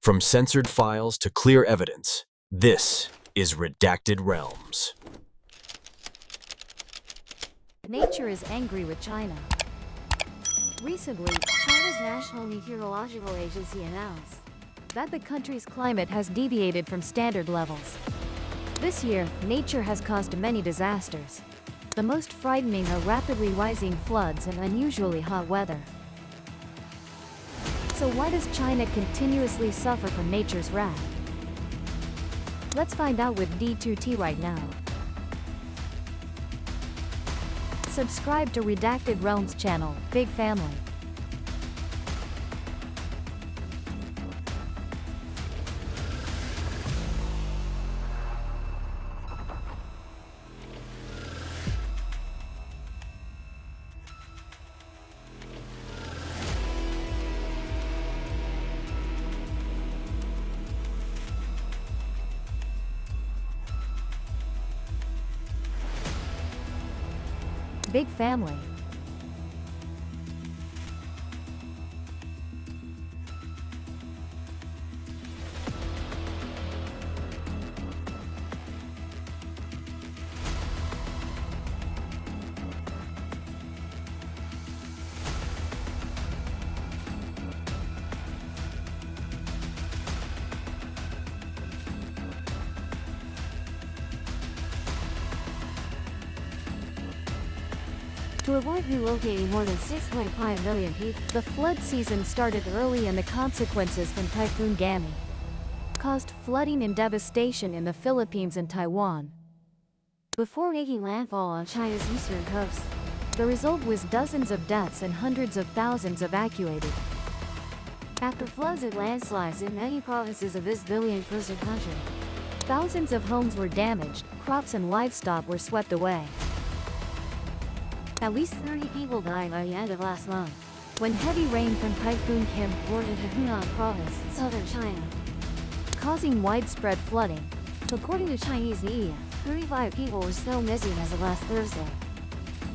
From censored files to clear evidence, this is Redacted Realms. Nature is angry with China. Recently, China's National Meteorological Agency announced that the country's climate has deviated from standard levels. This year, nature has caused many disasters. The most frightening are rapidly rising floods and unusually hot weather. So why does China continuously suffer from nature's wrath? Let's find out with D2T right now. Subscribe to Redacted Realms channel, Big Family. Big Family. To avoid relocating more than 6.5 million people, the flood season started early, and the consequences from Typhoon Gami caused flooding and devastation in the Philippines and Taiwan before making landfall on China's eastern coast. The result was dozens of deaths and hundreds of thousands evacuated. After floods and landslides in many provinces of this billion-person country, thousands of homes were damaged, crops and livestock were swept away. At least 30 people died by the end of last month, when heavy rain from Typhoon Kim poured into Hunan province, southern China, causing widespread flooding. According to Chinese media, 35 people were still missing as of last Thursday.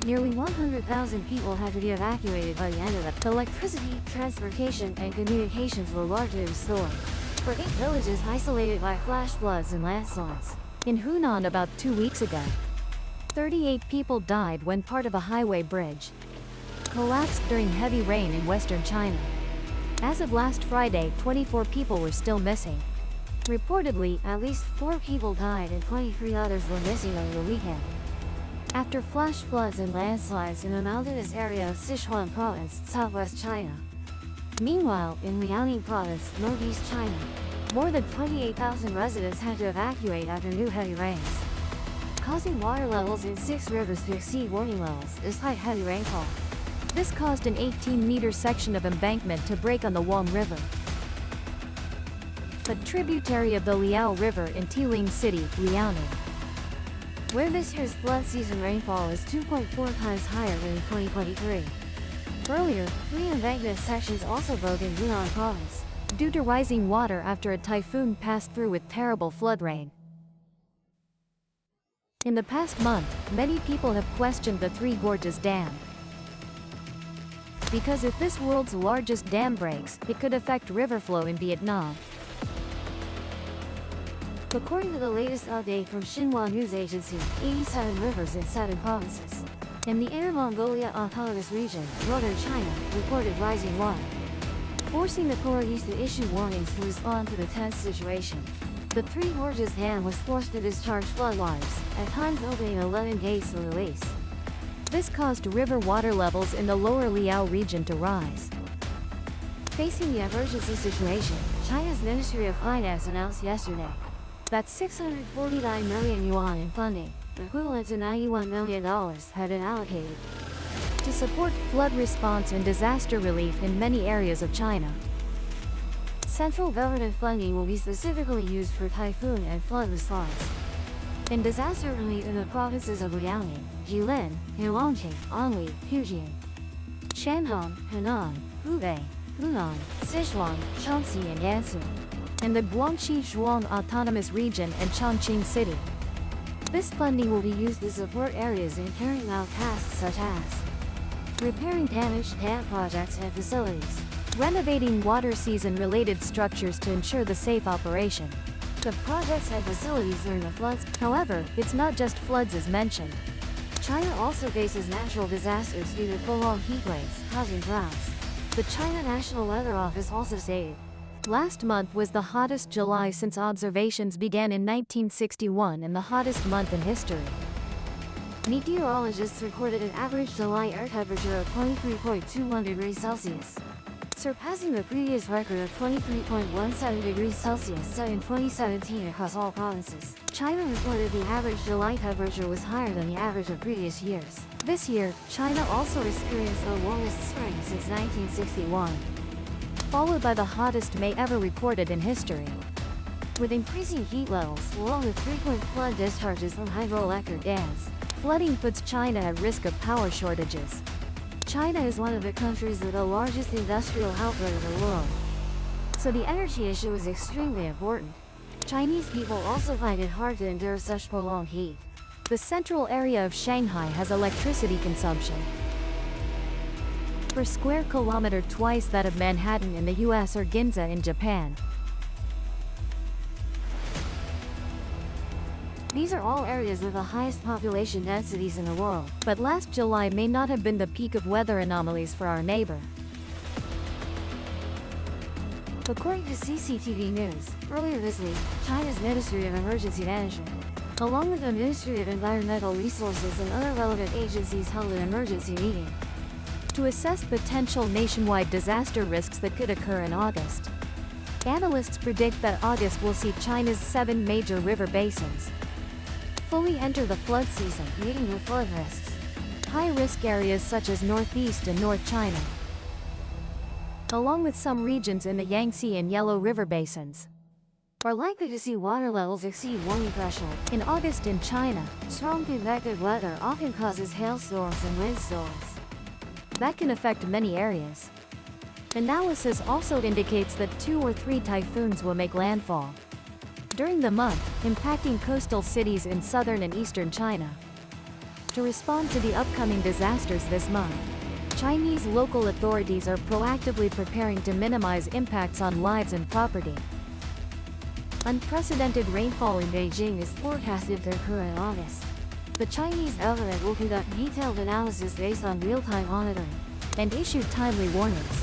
Nearly 100,000 people had to be evacuated by the end of it. Electricity, transportation, and communications were largely restored for 8 villages isolated by flash floods and landslides. In Hunan about 2 weeks ago, 38 people died when part of a highway bridge collapsed during heavy rain in western China. As of last Friday, 24 people were still missing. Reportedly, at least 4 people died and 23 others were missing over the weekend after flash floods and landslides in a mountainous area of Sichuan province, southwest China. Meanwhile, in Liaoning province, northeast China, more than 28,000 residents had to evacuate after new heavy rains, causing water levels in 6 rivers to exceed warning levels despite heavy rainfall. This caused an 18-meter section of embankment to break on the Wang River, a tributary of the Liao River in Tiling City, Liaoning, where this year's flood season rainfall is 2.4 times higher than in 2023. Earlier, 3 embankment sections also broke in Hunan province due to rising water after a typhoon passed through with terrible flood rain. In the past month, many people have questioned the Three Gorges Dam, because if this world's largest dam breaks, it could affect river flow in Vietnam. According to the latest update from Xinhua News Agency, 87 rivers in 7 provinces in the Inner Mongolia Autonomous Region, northern China, reported rising water, forcing the authorities to issue warnings to respond to the tense situation. The Three Gorges Dam was forced to discharge floodwaters, at times opening 11 gates to release. This caused river water levels in the lower Liao region to rise. Facing the emergency situation, China's Ministry of Finance announced yesterday that 649 million yuan in funding, equivalent to $91 million, had been allocated to support flood response and disaster relief in many areas of China. Central government funding will be specifically used for typhoon and flood response and disaster relief in the provinces of Liaoning, Jilin, Heilongjiang, Anhui, Fujian, Shandong, Henan, Hubei, Hunan, Sichuan, Shaanxi and Gansu, and the Guangxi Zhuang Autonomous Region and Chongqing City. This funding will be used to support areas in carrying out tasks such as repairing damaged dam projects and facilities, renovating water season-related structures to ensure the safe operation. The projects and facilities during the floods. However, it's not just floods as mentioned. China also faces natural disasters due to prolonged heatwaves, causing droughts. The China National Weather Office also stated, last month was the hottest July since observations began in 1961 and the hottest month in history. Meteorologists recorded an average July air temperature of 23.21 degrees Celsius, surpassing the previous record of 23.17 degrees Celsius set in 2017 across all provinces. China reported the average July temperature was higher than the average of previous years. This year, China also experienced the warmest spring since 1961, followed by the hottest May ever recorded in history. With increasing heat levels, along with frequent flood discharges from hydroelectric dams, flooding puts China at risk of power shortages. China is one of the countries with the largest industrial output in the world, so the energy issue is extremely important. Chinese people also find it hard to endure such prolonged heat. The central area of Shanghai has electricity consumption per square kilometer twice that of Manhattan in the US or Ginza in Japan. These are all areas with the highest population densities in the world, but last July may not have been the peak of weather anomalies for our neighbor. According to CCTV News, earlier this week, China's Ministry of Emergency Management, along with the Ministry of Environmental Resources and other relevant agencies, held an emergency meeting to assess potential nationwide disaster risks that could occur in August. Analysts predict that August will see China's 7 major river basins fully enter the flood season, leading to flood risks. High-risk areas such as Northeast and North China, along with some regions in the Yangtze and Yellow River basins, are likely to see water levels exceed warning threshold. In August in China, strong convective weather often causes hailstorms and windstorms that can affect many areas. Analysis also indicates that 2 or 3 typhoons will make landfall during the month, impacting coastal cities in southern and eastern China. To respond to the upcoming disasters this month, Chinese local authorities are proactively preparing to minimize impacts on lives and property. Unprecedented rainfall in Beijing is forecasted to occur in August. The Chinese government will conduct detailed analysis based on real-time monitoring and issue timely warnings.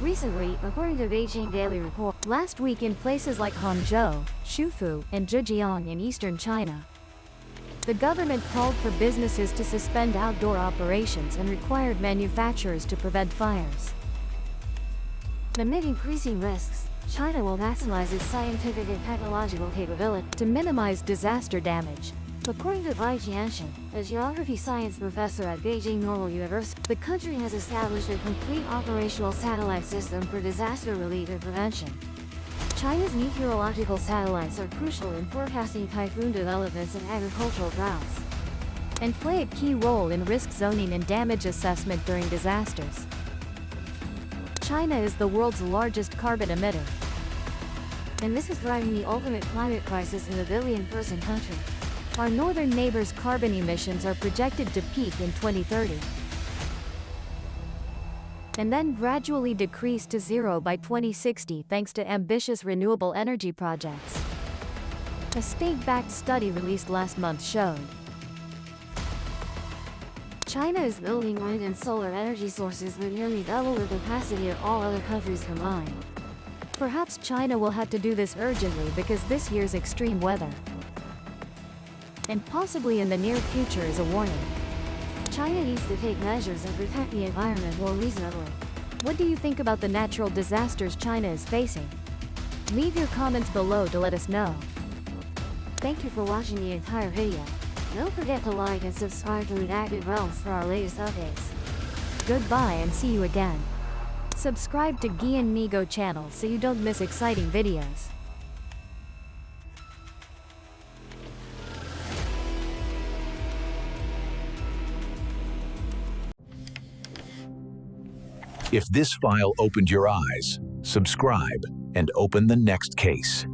Recently, according to Beijing Daily Report, last week in places like Hangzhou, Shufu, and Zhejiang in eastern China, the government called for businesses to suspend outdoor operations and required manufacturers to prevent fires. Amid increasing risks, China will maximize its scientific and technological capability to minimize disaster damage. According to Bai Jianshan, a geography science professor at Beijing Normal University, the country has established a complete operational satellite system for disaster relief and prevention. China's meteorological satellites are crucial in forecasting typhoon developments and agricultural droughts, and play a key role in risk zoning and damage assessment during disasters. China is the world's largest carbon emitter, and this is driving the ultimate climate crisis in the billion-person country. Our northern neighbor's carbon emissions are projected to peak in 2030, and then gradually decrease to zero by 2060 thanks to ambitious renewable energy projects. A state-backed study released last month showed China is building wind and solar energy sources that nearly double the capacity of all other countries combined. Perhaps China will have to do this urgently because this year's extreme weather, and possibly in the near future, is a warning. China needs to take measures and protect the environment more reasonably. What do you think about the natural disasters China is facing? Leave your comments below to let us know. Thank you for watching the entire video. Don't forget to like and subscribe to Redacted Realms for our latest updates. Goodbye and see you again. Subscribe to Gian Migo channel so you don't miss exciting videos. If this file opened your eyes, subscribe and open the next case.